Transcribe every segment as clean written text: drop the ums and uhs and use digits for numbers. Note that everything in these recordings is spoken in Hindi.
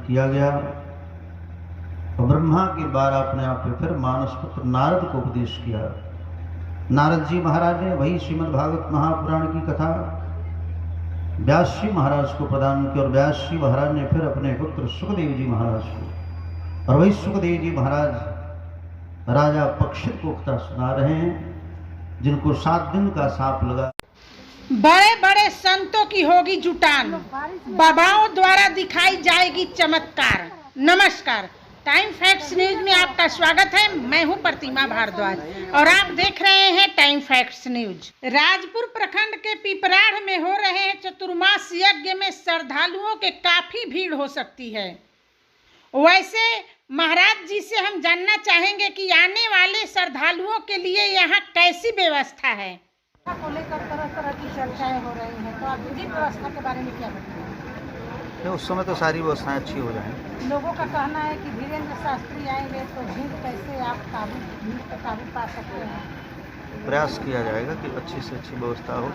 किया गया। तो ब्रह्मा के द्वारा अपने आप पे फिर मानस पुत्र नारद को उपदेश किया। नारद जी महाराज ने वही श्रीमद् भागवत महापुराण की कथा व्यास जी महाराज को प्रदान की और व्यास जी महाराज ने फिर अपने पुत्र सुखदेव जी महाराज को, और वही सुखदेव जी महाराज राजा परीक्षित को कथा सुना रहे हैं, जिनको 7 दिन का साप लगा। बड़े बड़े संतों की होगी जुटान, बाबाओं द्वारा दिखाई जाएगी चमत्कार। नमस्कार, टाइम फैक्ट्स न्यूज में आपका स्वागत है। मैं हूं प्रतिमा भारद्वाज और आप देख रहे हैं टाइम फैक्ट्स न्यूज। राजपुर प्रखंड के पिपराढ़ में हो रहे चतुर्मास यज्ञ में श्रद्धालुओं के काफी भीड़ हो सकती है। वैसे महाराज जी से हम जानना चाहेंगे कि आने वाले श्रद्धालुओं के लिए यहाँ कैसी व्यवस्था है। को लेकर तरह तरह की चर्चाएं हो रही हैं, तो आप विधि व्यवस्था के बारे में क्या बताएंगे? उस समय तो सारी व्यवस्थाएं अच्छी हो जाएं। लोगों का कहना है कि धीरेन्द्र शास्त्री आएंगे तो भीड़ कैसे आप भीड़ पर काबू पा सकते हैं? प्रयास किया जाएगा कि अच्छी से अच्छी व्यवस्था हो,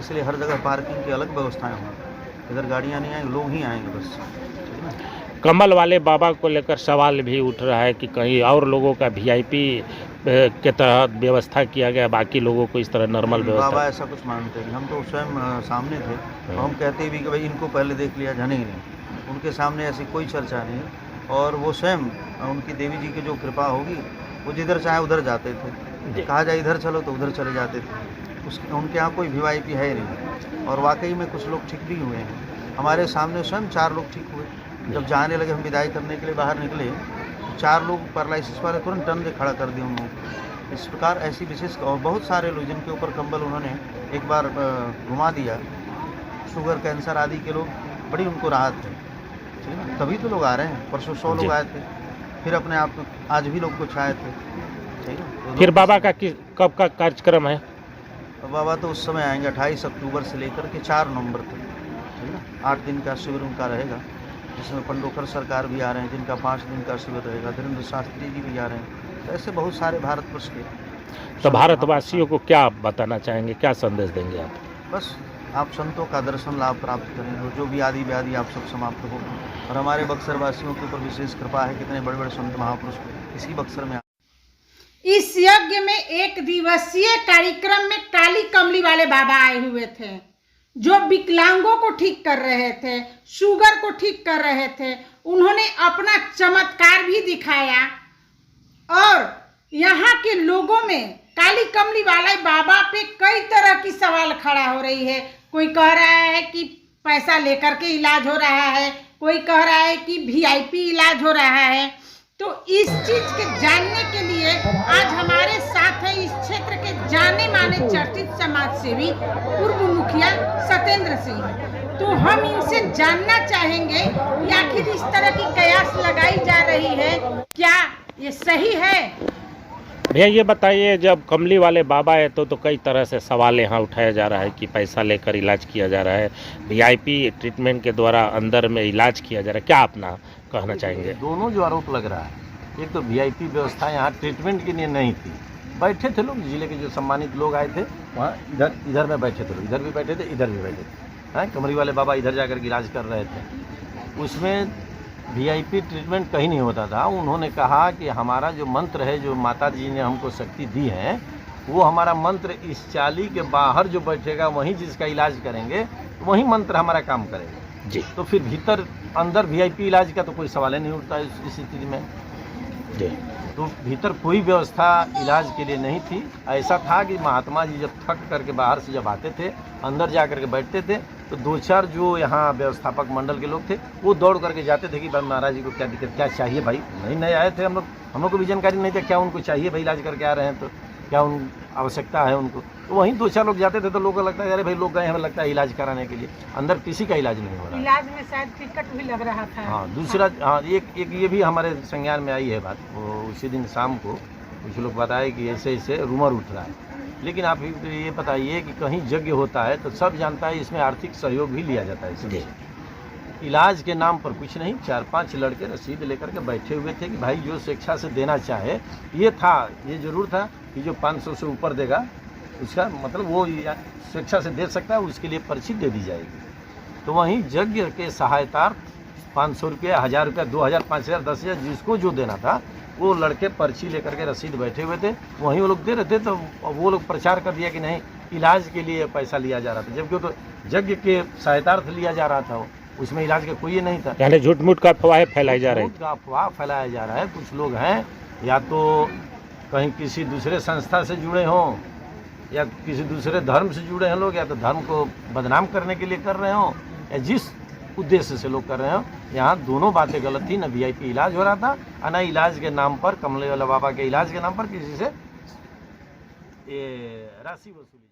इसलिए हर जगह पार्किंग की अलग व्यवस्थाएं हों। इधर गाड़ियां नहीं आएंगी, लोग ही आएंगे बस। कमल वाले बाबा को लेकर सवाल भी उठ रहा है कि कहीं और लोगों का वीआईपी के तहत व्यवस्था किया गया, बाकी लोगों को इस तरह नॉर्मल व्यवस्था। बाबा ऐसा कुछ मानते हैं, हम तो स्वयं सामने थे, तो हम कहते भी कि भाई इनको पहले देख लिया, जाने ही नहीं। उनके सामने ऐसी कोई चर्चा नहीं है, और वो स्वयं उनकी देवी जी की जो कृपा होगी, वो जिधर चाहे उधर जाते थे। कहा जाए इधर चलो तो उधर चले जाते थे। उनके यहाँ कोई वीआईपी है ही नहीं, और वाकई में कुछ लोग ठीक भी हुए हैं। हमारे सामने स्वयं 4 लोग ठीक हुए। जब जाने लगे, हम विदाई करने के लिए बाहर निकले, 4 लोग पैरालिसिस वाले तुरंत टर्न से खड़ा कर दिया उन लोगों को। इस प्रकार ऐसी विशेष, और बहुत सारे लोग जिनके ऊपर कंबल उन्होंने एक बार घुमा दिया, शुगर कैंसर आदि के लोग, बड़ी उनको राहत है। ठीक है, तभी तो लोग आ रहे हैं। परसों 100 लोग आए थे, फिर अपने आप आज भी लोग कुछ आए थे। ठीक है, फिर बाबा का कब का कार्यक्रम है? बाबा तो उस समय आएंगे 28 अक्टूबर से लेकर के 4 नवंबर तक। ठीक है, 8 दिन का शिविर उनका रहेगा, जिसमें पंडोखर सरकार भी आ रहे हैं, जिनका 5 दिन का शिविर रहेगा। धीरेन्द्र शास्त्री जी भी आ रहे हैं। तो ऐसे बहुत सारे भारतवर्ष के। तो भारतवासियों को क्या बताना चाहेंगे, क्या संदेश देंगे आप? बस आप संतों का दर्शन लाभ प्राप्त करें, और जो भी आदि व्याधि आप सब समाप्त हो। और हमारे बक्सर वासियों के ऊपर विशेष कृपा है, कितने बड़े बड़े संत महापुरुष इसी बक्सर में। इस यज्ञ में 1 दिवसीय कार्यक्रम में काली कमली वाले बाबा आए हुए थे, जो विकलांगों को ठीक कर रहे थे, शुगर को ठीक कर रहे थे। उन्होंने अपना चमत्कार भी दिखाया, और यहाँ के लोगों में काली कमली वाले बाबा पे कई तरह की सवाल खड़ा हो रही है। कोई कह रहा है कि पैसा लेकर के इलाज हो रहा है, कोई कह रहा है कि वीआईपी इलाज हो रहा है। तो इस चीज के जानने के लिए आज हमारे साथ है इस क्षेत्र के जाने माने चर्चित समाज सेवी पूर्व मुखिया सत्येंद्र सिंह। तो हम इनसे जानना चाहेंगे कि आखिर इस तरह की कयास लगाई जा रही है, क्या ये सही है? भैया ये बताइए, जब कमली वाले बाबा है तो कई तरह से सवाल यहाँ उठाया जा रहा है कि पैसा लेकर इलाज किया जा रहा है, वीआईपी ट्रीटमेंट के द्वारा अंदर में इलाज किया जा रहा है, क्या अपना कहना चाहेंगे? दोनों जो आरोप लग रहा है, एक तो वीआईपी व्यवस्था यहाँ ट्रीटमेंट के लिए नहीं थी। बैठे थे लोग, जिले के जो सम्मानित लोग आए थे वहाँ, इधर में बैठे थे लोग, इधर भी बैठे थे, इधर भी बैठे थे। हाँ, कमली वाले बाबा इधर जाकर के इलाज कर रहे थे। उसमें वीआईपी ट्रीटमेंट कहीं नहीं होता था। उन्होंने कहा कि हमारा जो मंत्र है, जो माता जी ने हमको शक्ति दी है, वो हमारा मंत्र इस चाली के बाहर जो बैठेगा वहीं जिसका इलाज करेंगे, वही मंत्र हमारा काम करेगा जी। तो फिर भीतर अंदर वीआईपी इलाज का तो कोई सवाल ही नहीं उठता इस स्थिति में जी। तो भीतर कोई व्यवस्था इलाज के लिए नहीं थी। ऐसा था कि महात्मा जी जब थक करके बाहर से जब आते थे, अंदर जा करके बैठते थे, तो 2-4 जो यहाँ व्यवस्थापक मंडल के लोग थे, वो दौड़ करके जाते थे कि भाई महाराज जी को क्या दिक्कत, क्या चाहिए भाई। नए आए थे हम लोग को भी जानकारी नहीं था क्या उनको चाहिए भाई, इलाज करके आ रहे हैं तो क्या उन आवश्यकता है उनको। तो वहीं 2-4 लोग जाते थे, तो लोगों को लगता है अरे भाई लोग गए हमें लगता है इलाज कराने के लिए, अंदर किसी का इलाज नहीं हो रहा। इलाज में शायद टिकट भी लग रहा था। हाँ, दूसरा, हाँ, एक ये भी हमारे संज्ञान में आई है बात। वो उसी दिन शाम को कुछ लोग बताए कि ऐसे ऐसे रूमर उठ रहा है। लेकिन आप ये बताइए कि कहीं यज्ञ होता है तो सब जानता है इसमें आर्थिक सहयोग भी लिया जाता है। इसलिए इलाज के नाम पर कुछ नहीं, 4-5 लड़के रसीद लेकर के बैठे हुए थे कि भाई जो स्वेच्छा से देना चाहे, ये था, ये जरूर था कि जो 500 से ऊपर देगा उसका मतलब वो स्वेच्छा से दे सकता है, उसके लिए पर्ची दे दी जाएगी। तो वहीं यज्ञ के सहायतार्थ 500 रुपया, 1000 रुपया, 2000, 5000, 10,000 जिसको जो देना था वो लड़के पर्ची लेकर के रसीद बैठे हुए थे, वहीं वो लोग दे रहे थे। तो वो लोग प्रचार कर दिया कि नहीं इलाज के लिए पैसा लिया जा रहा था, जबकि वो तो यज्ञ के सहायतार्थ लिया जा रहा था, वो उसमें इलाज का कोई ये नहीं था। यानी झूठ मूठ का अफवाहें फैलाई जा रही झूठ का अफवाह फैलाया जा रहा है। कुछ लोग हैं या तो कहीं किसी दूसरे संस्था से जुड़े हों या किसी दूसरे धर्म से जुड़े हैं लोग, या तो धर्म को बदनाम करने के लिए कर रहे हों, या जिस उद्देश्य से लोग कर रहे हो। यहाँ दोनों बातें गलत थी। न वीआईपी इलाज हो रहा था और न इलाज के नाम पर, कमले वाला बाबा के इलाज के नाम पर किसी से ये राशि वसूली।